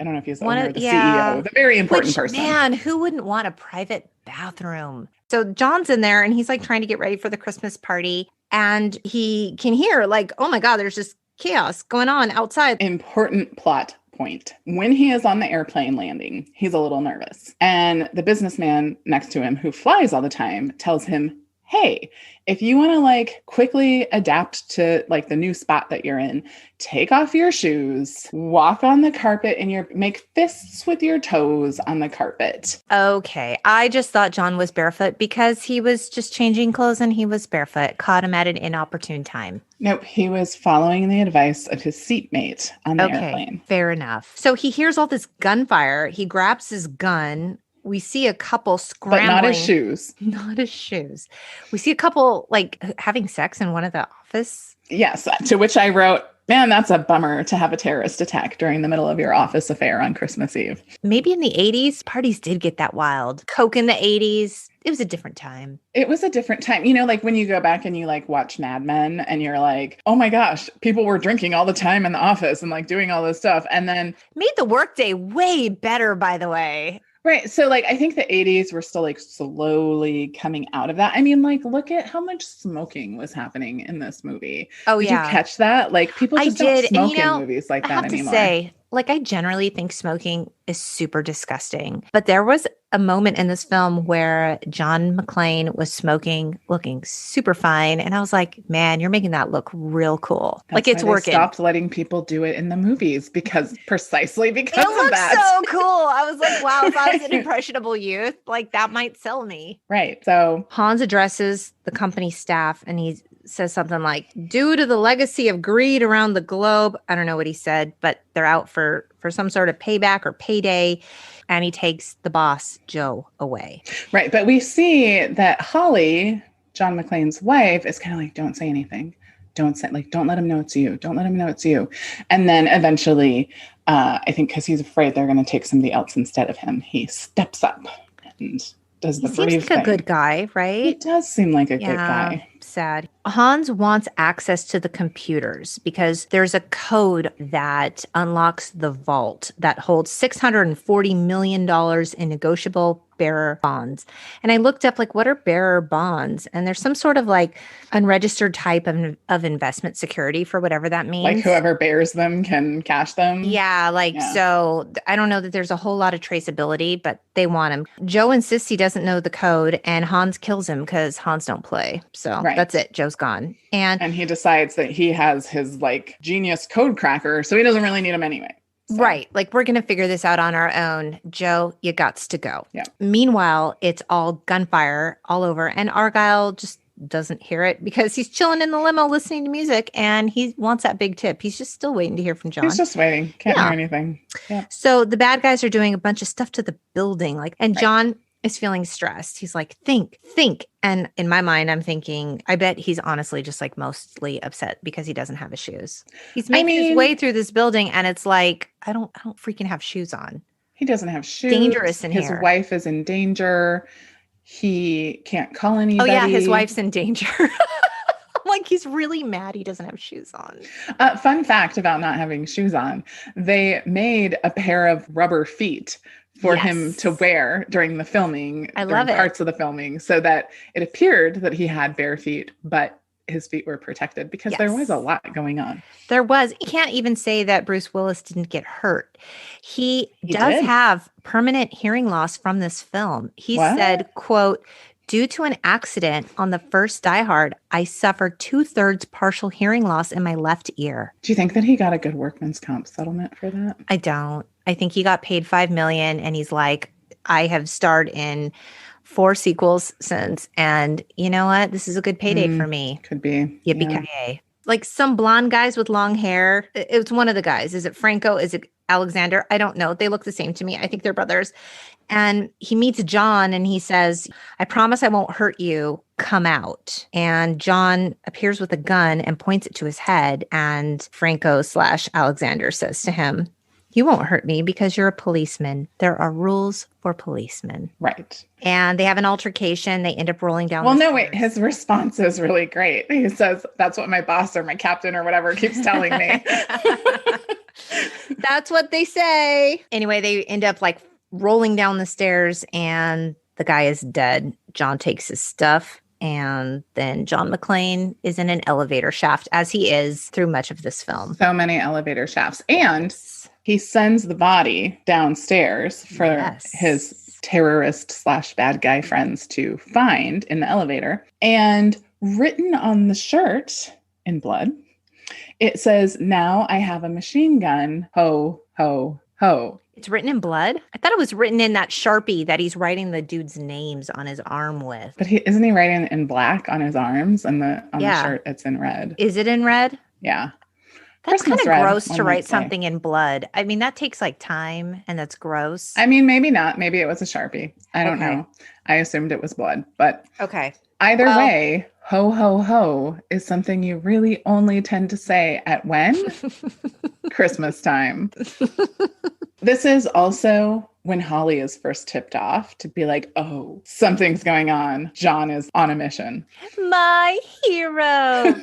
don't know if he's the owner or the CEO, the very important person. Man, who wouldn't want a private bathroom? So John's in there and he's trying to get ready for the Christmas party. And he can hear oh my God, there's just chaos going on outside. Important plot point. When he is on the airplane landing, he's a little nervous. And the businessman next to him who flies all the time tells him, hey, if you want to quickly adapt to the new spot that you're in, take off your shoes, walk on the carpet and make fists with your toes on the carpet. Okay. I just thought John was barefoot because he was just changing clothes and he was barefoot. Caught him at an inopportune time. Nope. He was following the advice of his seatmate on the airplane. Fair enough. So he hears all this gunfire. He grabs his gun. We see a couple scrambling. But not his shoes. Not his shoes. We see a couple having sex in one of the office. Yes. To which I wrote, Man, that's a bummer to have a terrorist attack during the middle of your office affair on Christmas Eve. Maybe in the 80s, parties did get that wild. Coke in the 80s. It was a different time. It was a different time. You know, like when you go back and you like watch Mad Men and you're like, oh my gosh, people were drinking all the time in the office and like doing all this stuff. And then made the workday way better, by the way. Right. So like, I think the 80s were still like slowly coming out of that. I mean, like, look at how much smoking was happening in this movie. Oh, Did you catch that? Like people just don't smoke in movies like that anymore. I have to say, like, I generally think smoking is super disgusting. But there was a moment in this film where John McClane was smoking, looking super fine. And I was like, man, you're making that look real cool. That's like it's why working. They stopped letting people do it in the movies precisely because it of that. It looks so cool. I was like, wow, if I was an impressionable youth, like that might sell me. Right. So Hans addresses the company staff and he says something like, due to the legacy of greed around the globe. I don't know what he said, but they're out for some sort of payback or payday. And he takes the boss, Joe, away. Right. But we see that Holly, John McClane's wife, is kind of like, don't say anything. Don't let him know it's you. Don't let him know it's you. And then eventually, I think because he's afraid they're going to take somebody else instead of him, he steps up and does the brave thing. He seems like a good guy, right? He does seem like a good guy. Sad. Hans wants access to the computers because there's a code that unlocks the vault that holds $640 million in negotiable bearer bonds. And I looked up, like, what are bearer bonds? And there's some sort of like unregistered type of investment security for whatever that means. Like whoever bears them can cash them. Yeah. So I don't know that there's a whole lot of traceability, but they want him. Joe insists he doesn't know the code and Hans kills him because Hans don't play. So that's it. Joe's gone. And he decides that he has his like genius code cracker, so he doesn't really need him anyway. So. Right. Like, we're going to figure this out on our own. Joe, you gots to go. Yeah. Meanwhile, it's all gunfire all over. And Argyle just doesn't hear it because he's chilling in the limo listening to music and he wants that big tip. He's just still waiting to hear from John. He's just waiting. Can't hear anything. Yeah. So the bad guys are doing a bunch of stuff to the building. And John is feeling stressed. He's like, think. And in my mind, I'm thinking, I bet he's honestly just like mostly upset because he doesn't have his shoes. He's making his way through this building and it's like, I don't freaking have shoes on. He doesn't have shoes. Dangerous in here. His wife is in danger. He can't call anybody. Oh yeah, his wife's in danger. Like, he's really mad he doesn't have shoes on. Fun fact about not having shoes on. They made a pair of rubber feet for him to wear during the filming. I love it. Parts of the filming, so that it appeared that he had bare feet, but his feet were protected because there was a lot going on. There was. You can't even say that Bruce Willis didn't get hurt. He does have permanent hearing loss from this film. He said, quote, due to an accident on the first Die Hard, I suffered 2/3 partial hearing loss in my left ear. Do you think that he got a good workman's comp settlement for that? I don't. I think he got paid $5 million and he's like, I have starred in 4 sequels since. And you know what? This is a good payday for me. Could be. Yippee-ki-yay. Like some blonde guys with long hair. It's one of the guys. Is it Franco? Is it Alexander? I don't know. They look the same to me. I think they're brothers. And he meets John and he says, I promise I won't hurt you. Come out. And John appears with a gun and points it to his head. And Franco/Alexander says to him, you won't hurt me because you're a policeman. There are rules for policemen. Right. And they have an altercation. They end up rolling down. Wait. His response is really great. He says, that's what my boss or my captain or whatever keeps telling me. That's what they say. Anyway, they end up like rolling down the stairs and the guy is dead. John takes his stuff. And then John McClane is in an elevator shaft, as he is through much of this film. So many elevator shafts. And he sends the body downstairs for his terrorist/bad guy friends to find in the elevator. And written on the shirt in blood, it says, now I have a machine gun. Ho, ho, ho. It's written in blood? I thought it was written in that Sharpie that he's writing the dude's names on his arm with. But isn't he writing in black on his arms? And on the shirt, it's in red. Is it in red? Yeah. That's kind Christmas of red, gross one to might write say. something in blood. I mean, that takes like time and that's gross. I mean, maybe not. Maybe it was a Sharpie. I don't Okay. know. I assumed it was blood, but Okay. either way, ho, ho, ho is something you really only tend to say at when? Christmas time. This is also when Holly is first tipped off to be like, oh, something's going on. John is on a mission. My hero.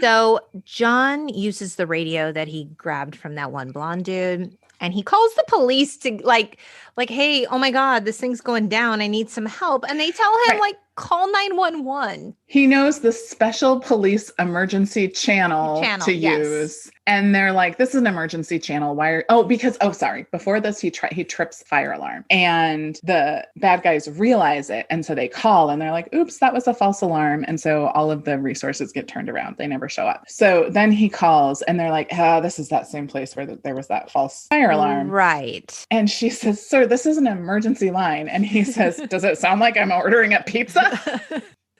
So John uses the radio that he grabbed from that one blonde dude. And he calls the police to like, hey, oh my God, this thing's going down. I need some help. And they tell him like, call 911. He knows the special police emergency channel to use. And they're like, this is an emergency channel. Sorry. Before this, he trips fire alarm and the bad guys realize it. And so they call and they're like, oops, that was a false alarm. And so all of the resources get turned around. They never show up. So then he calls and they're like, this is that same place where there was that false fire alarm. Right. And she says, sir, this is an emergency line. And he says, does it sound like I'm ordering a pizza?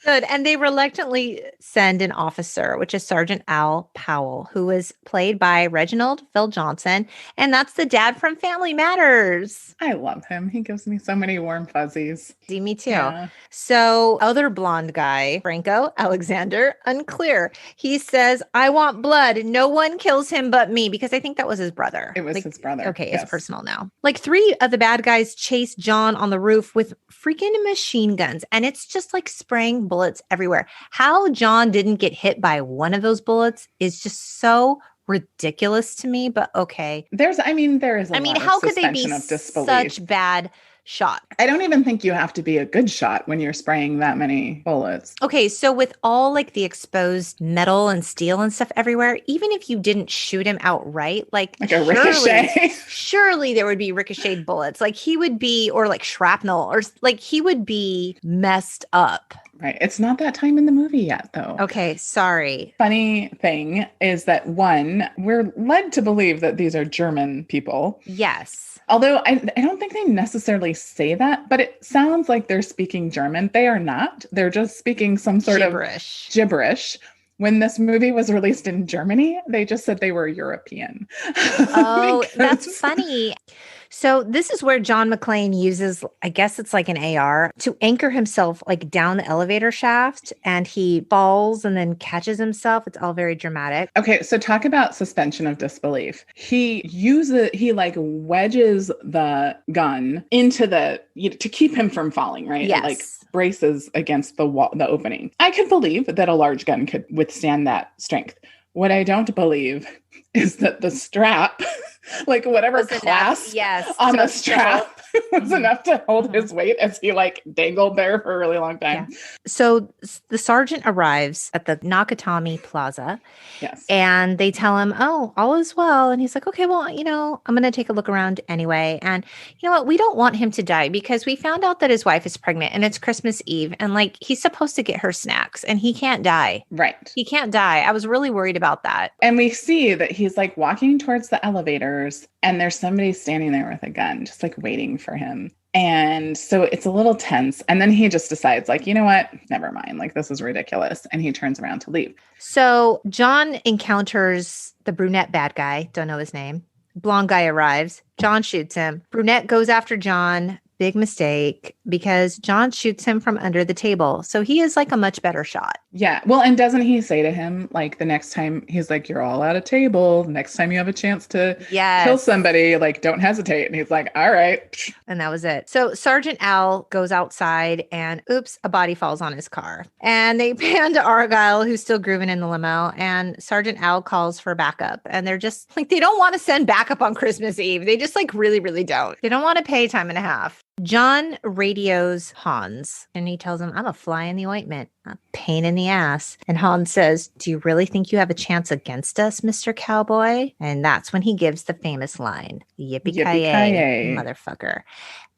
Good. And they reluctantly send an officer, which is Sergeant Al Powell, who is played by Reginald Phil Johnson. And that's the dad from Family Matters. I love him. He gives me so many warm fuzzies. See, me too. Yeah. So other blonde guy, Franco Alexander, unclear. He says, I want blood. No one kills him but me, because I think that was his brother. It was his brother. Okay, yes. It's personal now. Like 3 of the bad guys chase John on the roof with freaking machine guns. And it's just like spraying bullets everywhere. How John didn't get hit by one of those bullets is just so ridiculous to me, but okay. There is how could they be such bad shot? I don't even think you have to be a good shot when you're spraying that many bullets. Okay, so with all like the exposed metal and steel and stuff everywhere, even if you didn't shoot him outright, like a ricochet, surely there would be ricocheted bullets. Like he would be, or like shrapnel, or like he would be messed up. Right. It's not that time in the movie yet, though. Okay, sorry. Funny thing is that we're led to believe that these are German people. Yes. Although I don't think they necessarily say that, but it sounds like they're speaking German. They are not. They're just speaking some sort of gibberish. When this movie was released in Germany, they just said they were European. Oh, that's funny. So this is where John McClane uses, I guess it's like an AR, to anchor himself like down the elevator shaft, and he falls and then catches himself. It's all very dramatic. Okay, so talk about suspension of disbelief. He wedges the gun into to keep him from falling, right? Yes. Like braces against the wall, the opening. I could believe that a large gun could withstand that strength. What I don't believe is that the strap, like whatever clasp on the strap was enough to hold his weight as he like dangled there for a really long time. Yeah. So the sergeant arrives at the Nakatomi Plaza. Yes. And they tell him, oh, all is well. And he's like, okay, well, I'm going to take a look around anyway. And you know what? We don't want him to die because we found out that his wife is pregnant and it's Christmas Eve. And like, he's supposed to get her snacks and he can't die. Right. He can't die. I was really worried about that. And we see that he's like walking towards the elevators and there's somebody standing there with a gun, just like waiting for him. And so it's a little tense. And then he just decides like, you know what? Never mind. Like, this is ridiculous. And he turns around to leave. So John encounters the brunette bad guy. Don't know his name. Blonde guy arrives. John shoots him. Brunette goes after John. Big mistake, because John shoots him from under the table. So he is like a much better shot. Yeah. Well, and doesn't he say to him, like the next time he's like, you're all at a table. Next time you have a chance to kill somebody, like don't hesitate. And he's like, all right. And that was it. So Sergeant Al goes outside and oops, a body falls on his car. And they pan to Argyle, who's still grooving in the limo. And Sergeant Al calls for backup. And they're just like, they don't want to send backup on Christmas Eve. They just like really, really don't. They don't want to pay time and a half. John radios Hans and he tells him, I'm a fly in the ointment, a pain in the ass. And Hans says, do you really think you have a chance against us, Mr. Cowboy? And that's when he gives the famous line, Yippee-ki-yay, motherfucker.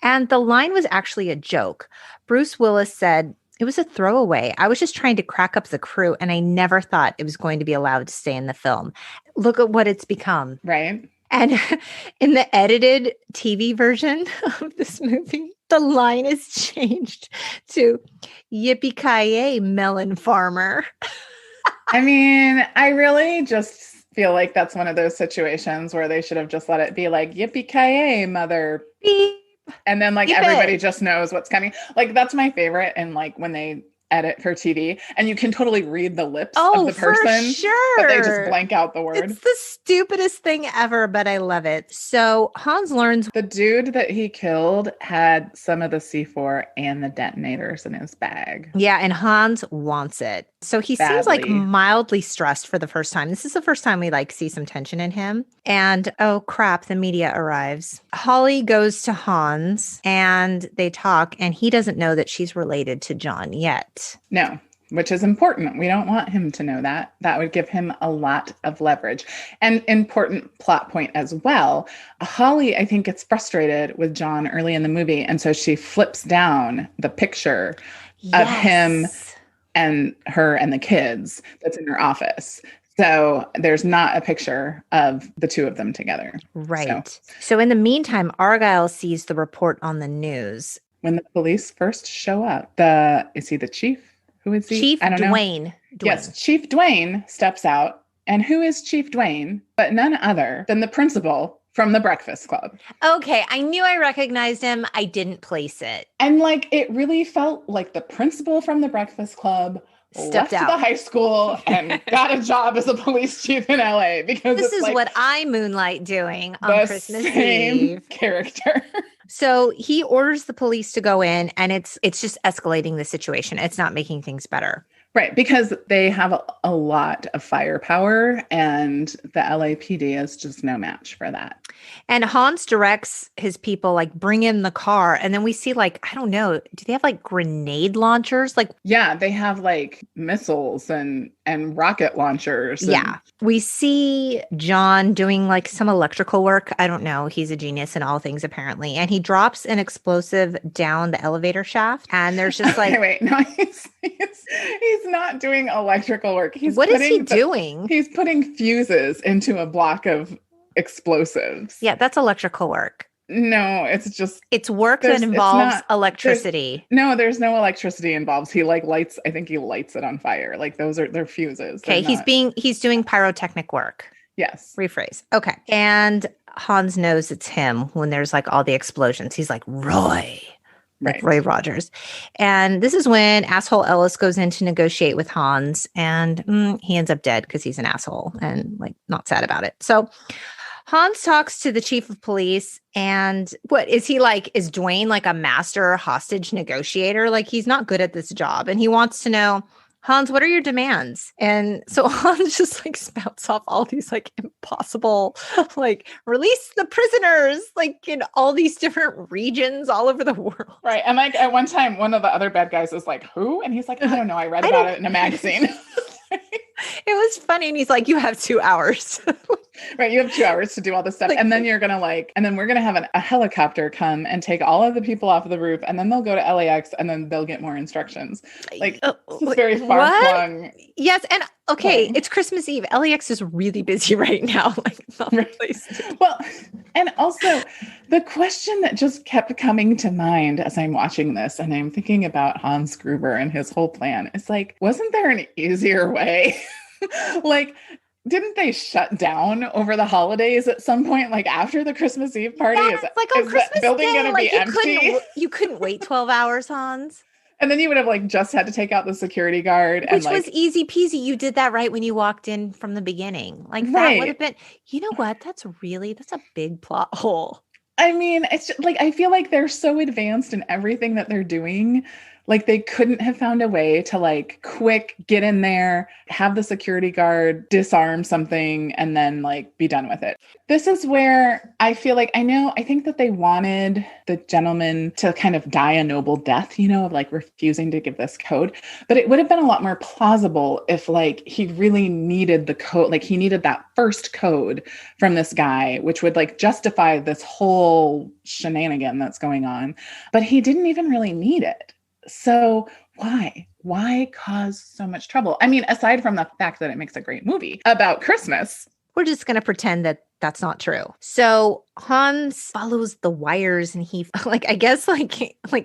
And the line was actually a joke. Bruce Willis said, it was a throwaway. I was just trying to crack up the crew and I never thought it was going to be allowed to stay in the film. Look at what it's become. Right. And in the edited TV version of this movie, the line is changed to Yippee-ki-yay, melon farmer. I mean, I really just feel like that's one of those situations where they should have just let it be like, yippee-ki-yay, mother. Beep. And then like Keep everybody it. just knows what's coming. Like that's my favorite. And like when they edit for TV and you can totally read the lips of the person, but they just blank out the word. It's the stupidest thing ever, but I love it. So Hans learns the dude that he killed had some of the C4 and the detonators in his bag. Yeah, and Hans wants it. So he seems like mildly stressed for the first time. This is the first time we like see some tension in him. And oh crap, the media arrives. Holly goes to Hans and they talk, and he doesn't know that she's related to John yet. No, which is important. We don't want him to know that. That would give him a lot of leverage. And important plot point as well. Holly, I think, gets frustrated with John early in the movie. And so she flips down the picture of him and her and the kids that's in her office. So there's not a picture of the two of them together. Right. So in the meantime, Argyle sees the report on the news. When the police first show up, is he the chief? Who is he? Chief Dwayne. Yes, Chief Dwayne steps out. And who is Chief Dwayne? But none other than the principal from the Breakfast Club. Okay, I knew I recognized him. I didn't place it. And like, it really felt like the principal from the Breakfast Club left the high school and got a job as a police chief in LA, because this is like what I moonlight doing on Christmas Eve. Character. So he orders the police to go in, and it's just escalating the situation. It's not making things better. Right, because they have a lot of firepower, and the LAPD is just no match for that. And Hans directs his people, like, bring in the car. And then we see, like, I don't know, do they have, like, grenade launchers? Like, yeah, they have, like, missiles and rocket launchers. Yeah. We see John doing, like, some electrical work. I don't know. He's a genius in all things, apparently. And he drops an explosive down the elevator shaft. And there's just, like... Wait, no, he's not doing electrical work. What is he doing? He's putting fuses into a block of explosives. Yeah, that's electrical work. No, it's work that involves electricity. There's no electricity involved. He lights it on fire. Like they're fuses. Okay, he's doing pyrotechnic work. Yes. Rephrase. Okay. And Hans knows it's him when there's like all the explosions. He's like, Roy. Like Roy Rogers. And this is when asshole Ellis goes in to negotiate with Hans, and he ends up dead because he's an asshole and like not sad about it. So Hans talks to the chief of police, and what is he like? Is Dwayne like a master hostage negotiator? Like he's not good at this job, and he wants to know, Hans, what are your demands? And so Hans just like spouts off all these like impossible, like release the prisoners, like in all these different regions all over the world. Right. And like at one time, one of the other bad guys is like, who? And he's like, I don't know. I read about it in a magazine. It was funny. And he's like, you have 2 hours. Right. You have 2 hours to do all this stuff. And then you're going to and then we're going to have a helicopter come and take all of the people off of the roof. And then they'll go to LAX and then they'll get more instructions. Like it's very far flung. Yes. And okay, it's Christmas Eve. LAX is really busy right now. Like not the place. Well, and also the question that just kept coming to mind as I'm watching this and I'm thinking about Hans Gruber and his whole plan is like, wasn't there an easier way? Like, didn't they shut down over the holidays at some point, like after the Christmas Eve party? Yeah, like on Christmas building Day, going to like be empty? You couldn't wait 12 hours, Hans. And then you would have like just had to take out the security guard. Which was easy peasy. You did that right when you walked in from the beginning. Like that would have been, you know what? That's a big plot hole. I mean, it's just, like, I feel like they're so advanced in everything that they're doing. Like they couldn't have found a way to like quick get in there, have the security guard disarm something and then like be done with it. This is where I feel like I think that they wanted the gentleman to kind of die a noble death, of like refusing to give this code. But it would have been a lot more plausible if like he really needed the code, like he needed that first code from this guy, which would like justify this whole shenanigan that's going on. But he didn't even really need it. So why cause so much trouble? I mean, aside from the fact that it makes a great movie about Christmas. We're just going to pretend that that's not true. So Hans follows the wires and he like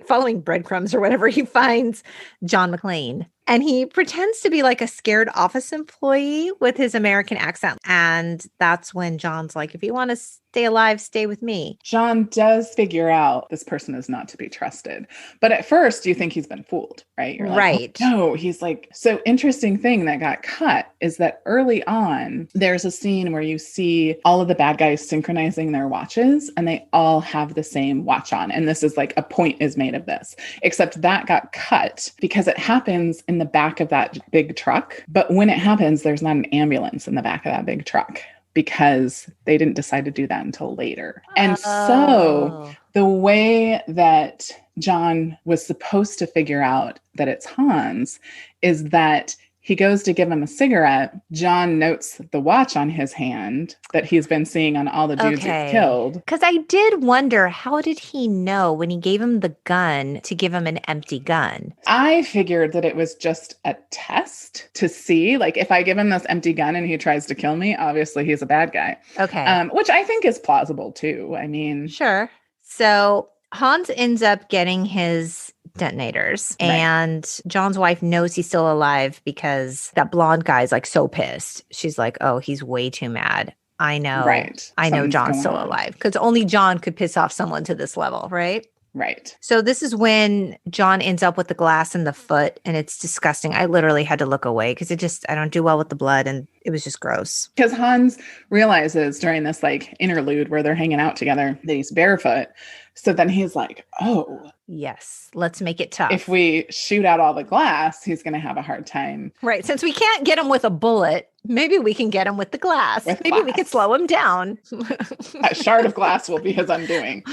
following breadcrumbs or whatever, he finds John McClane. And he pretends to be like a scared office employee with his American accent. And that's when John's like, if you want to stay alive, stay with me. John does figure out this person is not to be trusted. But at first you think he's been fooled, right? You're like, right. Oh, no, he's like, so interesting thing that got cut is that early on, there's a scene where you see all of the bad guys synchronizing their watches and they all have the same watch on. And this is like a point is made of this, except that got cut because it happens in the back of that big truck. But when it happens, there's not an ambulance in the back of that big truck, because they didn't decide to do that until later. And so the way that John was supposed to figure out that it's Hans is that he goes to give him a cigarette. John notes the watch on his hand that he's been seeing on all the dudes he's killed. Because I did wonder, how did he know when he gave him the gun to give him an empty gun? I figured that it was just a test to see, like, if I give him this empty gun and he tries to kill me, obviously he's a bad guy. Okay. Which I think is plausible too. I mean, sure. So Hans ends up getting his detonators, and John's wife knows he's still alive because that blonde guy's like so pissed. She's like, oh, he's way too mad. I know. Right. I know John's still alive, because only John could piss off someone to this level, right? Right. So this is when John ends up with the glass in the foot, and it's disgusting. I literally had to look away because I don't do well with the blood, and it was just gross. Because Hans realizes during this like interlude where they're hanging out together that he's barefoot. So then he's like, oh, yes, let's make it tough. If we shoot out all the glass, he's going to have a hard time. Right. Since we can't get him with a bullet, maybe we can get him with the glass. Maybe we can slow him down. A shard of glass will be his undoing.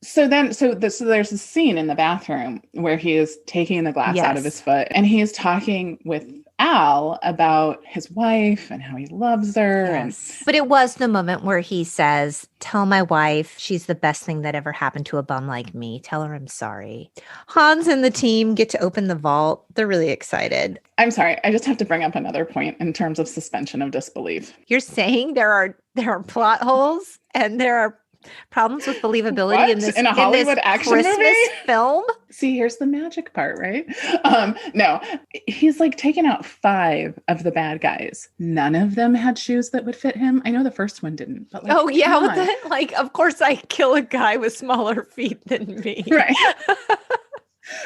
So there's a scene in the bathroom where he is taking the glass out of his foot, and he is talking with Al about his wife and how he loves her. Yes. But it was the moment where he says, tell my wife she's the best thing that ever happened to a bum like me. Tell her I'm sorry. Hans and the team get to open the vault. They're really excited. I'm sorry. I just have to bring up another point in terms of suspension of disbelief. You're saying there are plot holes and there are problems with believability in a Hollywood action Christmas movie film. See, here's the magic part, right? No, he's like taken out 5 of the bad guys. None of them had shoes that would fit him. I know the first one didn't. But like, oh yeah, like of course I kill a guy with smaller feet than me, right?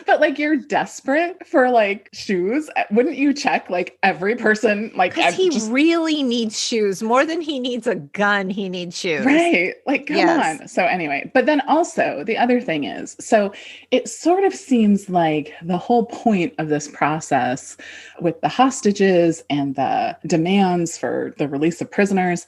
But like you're desperate for like shoes. Wouldn't you check like every person? Like because he really needs shoes more than he needs a gun. He needs shoes, right? Like come on. So anyway, but then also the other thing is, so it sort of seems like the whole point of this process with the hostages and the demands for the release of prisoners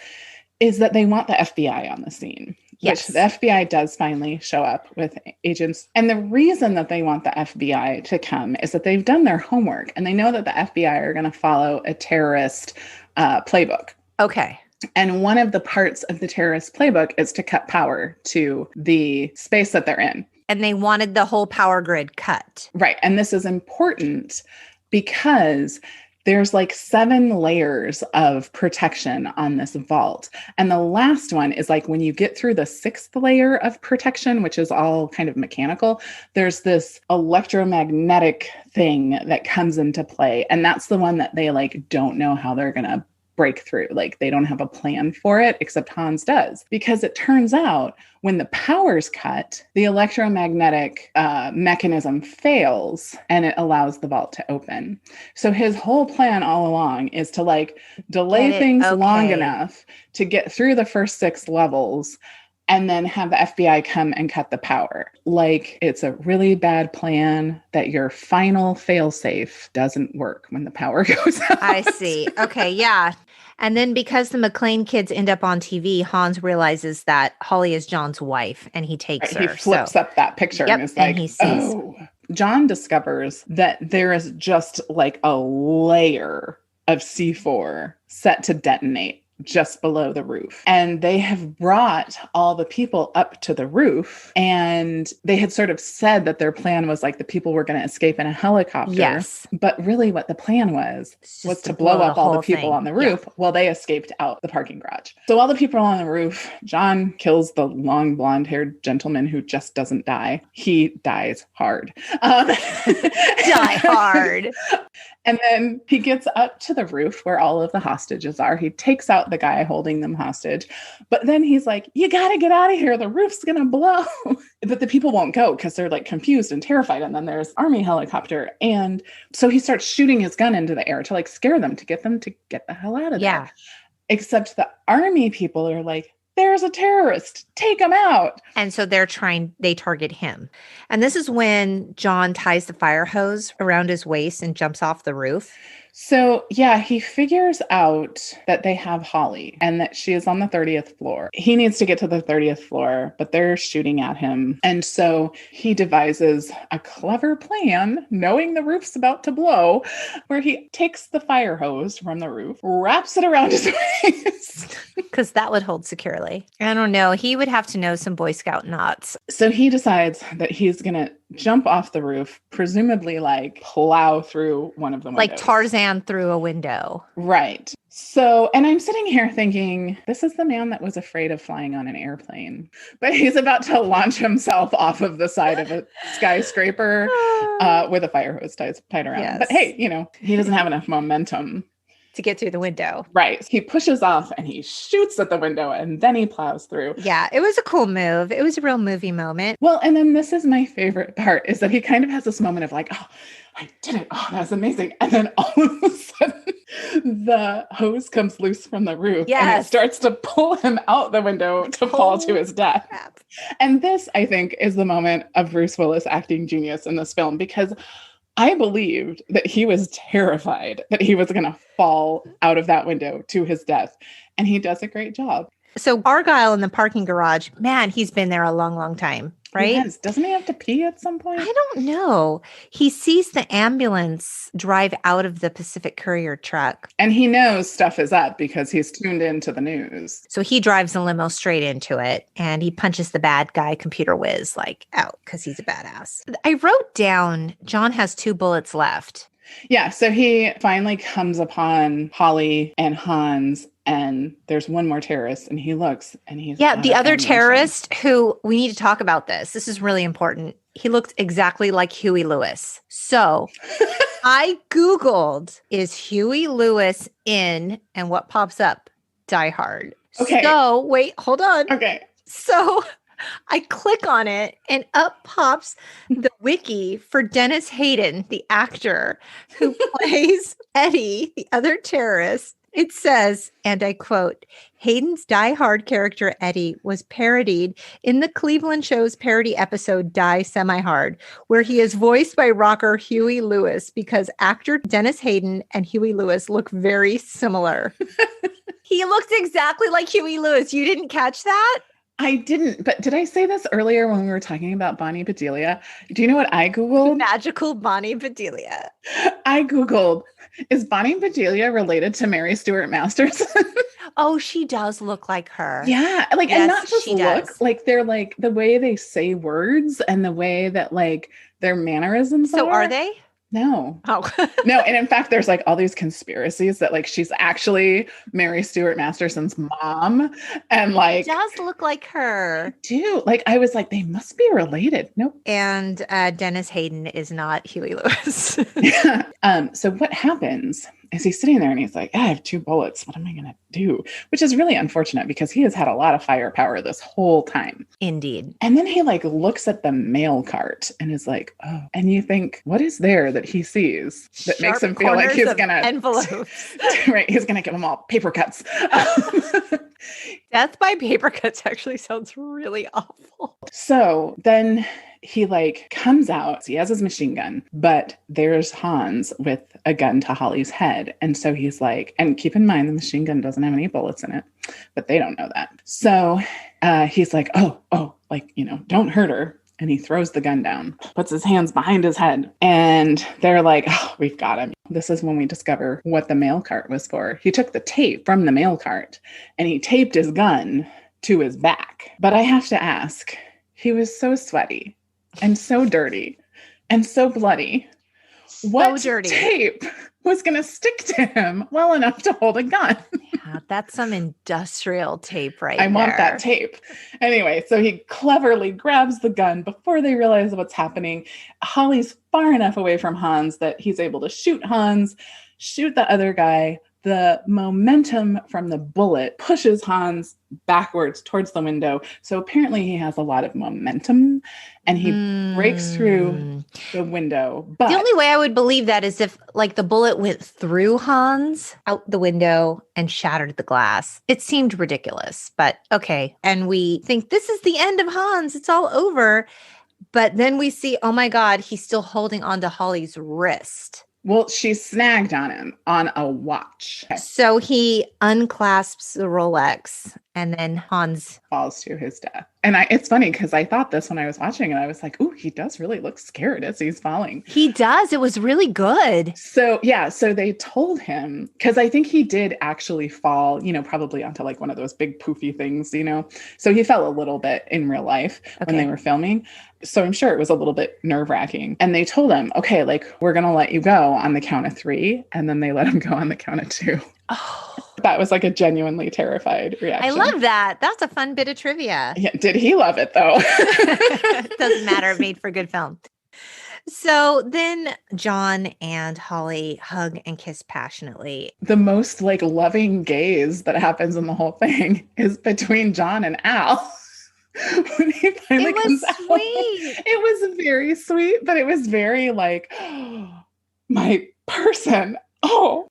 is that they want the FBI on the scene. Yes. Which the FBI does finally show up with agents. And the reason that they want the FBI to come is that they've done their homework and they know that the FBI are going to follow a terrorist playbook. Okay. And one of the parts of the terrorist playbook is to cut power to the space that they're in. And they wanted the whole power grid cut. Right. And this is important because there's like 7 layers of protection on this vault. And the last one is like when you get through the 6th layer of protection, which is all kind of mechanical, there's this electromagnetic thing that comes into play. And that's the one that they like don't know how they're going to break through. Like they don't have a plan for it, except Hans does. Because it turns out when the power's cut, the electromagnetic mechanism fails and it allows the vault to open. So his whole plan all along is to like delay things long enough to get through the first 6 levels and then have the FBI come and cut the power. Like it's a really bad plan that your final failsafe doesn't work when the power goes out. I see. Okay. Yeah. And then because the McClane kids end up on TV, Hans realizes that Holly is John's wife and he takes her. He flips up that picture and is like, he sees. Oh. John discovers that there is just like a layer of C4 set to detonate just below the roof. And they have brought all the people up to the roof. And they had sort of said that their plan was like the people were going to escape in a helicopter. Yes. But really what the plan was to blow up all the people on the roof while they escaped out the parking garage. So all the people on the roof, John kills the long blonde-haired gentleman who just doesn't die. He dies hard. Die hard. And then he gets up to the roof where all of the hostages are. He takes out the guy holding them hostage. But then he's like, you got to get out of here. The roof's going to blow. But the people won't go because they're like confused and terrified. And then there's army helicopter. And so he starts shooting his gun into the air to like scare them, to get them to get the hell out of there. Except the army people are like, there's a terrorist, take him out. And so they target him. And this is when John ties the fire hose around his waist and jumps off the roof. So yeah, he figures out that they have Holly and that she is on the 30th floor. He needs to get to the 30th floor, but they're shooting at him. And so he devises a clever plan, knowing the roof's about to blow, where he takes the fire hose from the roof, wraps it around his waist. Because that would hold securely. I don't know. He would have to know some Boy Scout knots. So he decides that he's going to jump off the roof, presumably like plow through one of the windows. Like Tarzan through a window. Right. So, and I'm sitting here thinking, this is the man that was afraid of flying on an airplane, but he's about to launch himself off of the side of a skyscraper with a fire hose tied around. Yes. But hey, he doesn't have enough momentum to get through the window. Right. He pushes off and he shoots at the window and then he plows through. Yeah, it was a cool move. It was a real movie moment. Well, and then this is my favorite part, is that he kind of has this moment of like, oh, I did it. Oh, that was amazing. And then all of a sudden the hose comes loose from the roof and it starts to pull him out the window to fall to his death. Crap. And this, I think, is the moment of Bruce Willis acting genius in this film, because I believed that he was terrified that he was going to fall out of that window to his death. And he does a great job. So Argyle in the parking garage, man, he's been there a long, long time, right? Yes. Doesn't he have to pee at some point? I don't know. He sees the ambulance drive out of the Pacific Courier truck. And he knows stuff is up because he's tuned into the news. So he drives the limo straight into it and he punches the bad guy, Computer Whiz, out because he's a badass. I wrote down John has 2 bullets left. Yeah. So he finally comes upon Holly and Hans, and there's one more terrorist, and he looks and he's the other terrorist who we need to talk about this. This is really important. He looked exactly like Huey Lewis. So I Googled, is Huey Lewis in, and what pops up? Die Hard. Okay. So wait, hold on. Okay. So I click on it and up pops the wiki for Dennis Hayden, the actor who plays Eddie, the other terrorist. It says, and I quote, Hayden's Die Hard character Eddie was parodied in the Cleveland Show's parody episode Die Semi-Hard, where he is voiced by rocker Huey Lewis because actor Dennis Hayden and Huey Lewis look very similar. He looks exactly like Huey Lewis. You didn't catch that? I didn't, but did I say this earlier when we were talking about Bonnie Bedelia? Do you know what I Googled? Magical Bonnie Bedelia. I Googled, is Bonnie Bedelia related to Mary Stuart Masterson? Oh, she does look like her. Yeah. Like, yes, and not just look, like they're like the way they say words and the way that like their mannerisms So are they? No. Oh. No. And in fact, there's like all these conspiracies that like she's actually Mary Stuart Masterson's mom. And like, it does look like her. I do. Like, I was like, they must be related. Nope. And Dennis Hayden is not Huey Lewis. Yeah. So what happens is he's sitting there and he's like, I have 2 bullets. What am I going to do? Which is really unfortunate because he has had a lot of firepower this whole time. Indeed. And then he like looks at the mail cart and is like, oh, and you think, what is there that he sees that Sharp makes him feel like he's going to envelopes. Right. He's going to give them all paper cuts. Death by paper cuts actually sounds really awful. So then he like comes out, he has his machine gun, but there's Hans with a gun to Holly's head. And so he's like, and keep in mind, the machine gun doesn't have any bullets in it, but they don't know that. So he's like, oh, like, don't hurt her. And he throws the gun down, puts his hands behind his head, and they're like, oh, we've got him. this is when we discover what the mail cart was for. He took the tape from the mail cart and he taped his gun to his back. But I have to ask, he was so sweaty and so dirty and so bloody. What tape was going to stick to him well enough to hold a gun? Yeah, that's some industrial tape right there. I want that tape. Anyway, so he cleverly grabs the gun before they realize what's happening. Holly's far enough away from Hans that he's able to shoot Hans, shoot the other guy. The momentum from the bullet pushes Hans backwards towards the window. So apparently he has a lot of momentum and he breaks through the window. But the only way I would believe that is if like the bullet went through Hans out the window and shattered the glass. It seemed ridiculous, but okay. And we think this is the end of Hans. It's all over. But then we see, oh my God, he's still holding onto Holly's wrist. Well, she snagged on him on a watch. So he unclasps the Rolex and then Hans falls to his death. And it's funny because I thought this when I was watching it. I was like, ooh, he does really look scared as he's falling. He does. It was really good. So yeah. So they told him, because I think he did actually fall, probably onto like one of those big poofy things, So he fell a little bit in real life when they were filming. So I'm sure it was a little bit nerve-wracking. And they told him, okay, like we're going to let you go on the count of 3. And then they let him go on the count of 2. Oh. That was like a genuinely terrified reaction. I love that. That's a fun bit of trivia. Yeah. Did he love it though? Doesn't matter. It made for good film. So then John and Holly hug and kiss passionately. The most like loving gaze that happens in the whole thing is between John and Al. When he finally comes out. It was very sweet, but it was very like, oh, my person. Oh,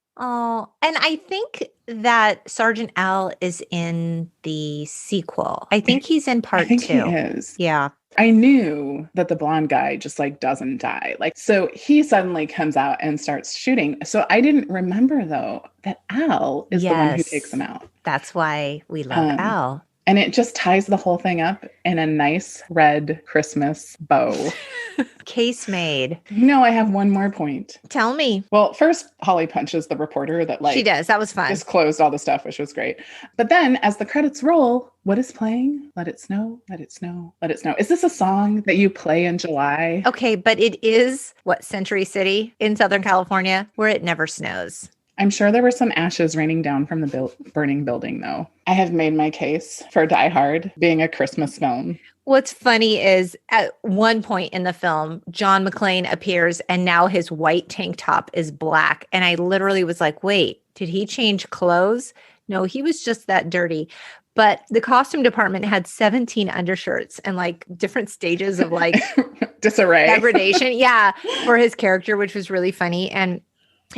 and I think that Sergeant Al is in the sequel. I think he's in part 2. I think he is. Yeah. I knew that the blonde guy just like doesn't die. Like, so he suddenly comes out and starts shooting. So I didn't remember though that Al is the one who takes him out. That's why we love Al. And it just ties the whole thing up in a nice red Christmas bow. Case made. No, I have one more point. Tell me. Well, first, Holly punches the reporter that like... She does. That was fun. Disclosed all the stuff, which was great. But then as the credits roll, what is playing? Let it snow, let it snow, let it snow. Is this a song that you play in July? Okay, but it is, Century City in Southern California, where it never snows. I'm sure there were some ashes raining down from the burning building, though. I have made my case for Die Hard being a Christmas film. What's funny is at one point in the film, John McClane appears and now his white tank top is black. And I literally was like, wait, did he change clothes? No, he was just that dirty. But the costume department had 17 undershirts and like different stages of like disarray, degradation. Yeah, for his character, which was really funny. And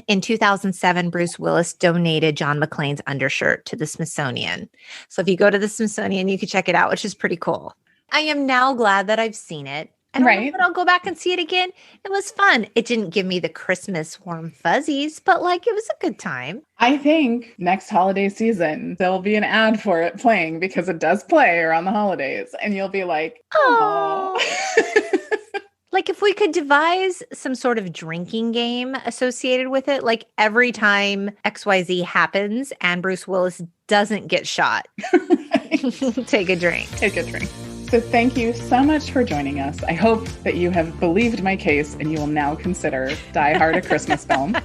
in 2007, Bruce Willis donated John McClane's undershirt to the Smithsonian. So if you go to the Smithsonian, you can check it out, which is pretty cool. I am now glad that I've seen it. I don't know that I'll go back and see it again. It was fun. It didn't give me the Christmas warm fuzzies, but like it was a good time. I think next holiday season, there'll be an ad for it playing because it does play around the holidays. And you'll be like, oh. Like if we could devise some sort of drinking game associated with it, like every time XYZ happens and Bruce Willis doesn't get shot, take a drink. Take a drink. So thank you so much for joining us. I hope that you have believed my case and you will now consider Die Hard a Christmas film.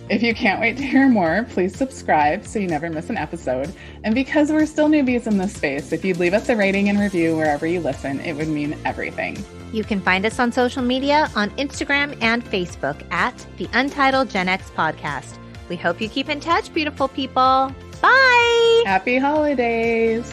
If you can't wait to hear more, please subscribe so you never miss an episode. And because we're still newbies in this space, if you'd leave us a rating and review wherever you listen, it would mean everything. You can find us on social media on Instagram and Facebook at the Untitled Gen X Podcast. We hope you keep in touch, beautiful people. Bye! Happy holidays!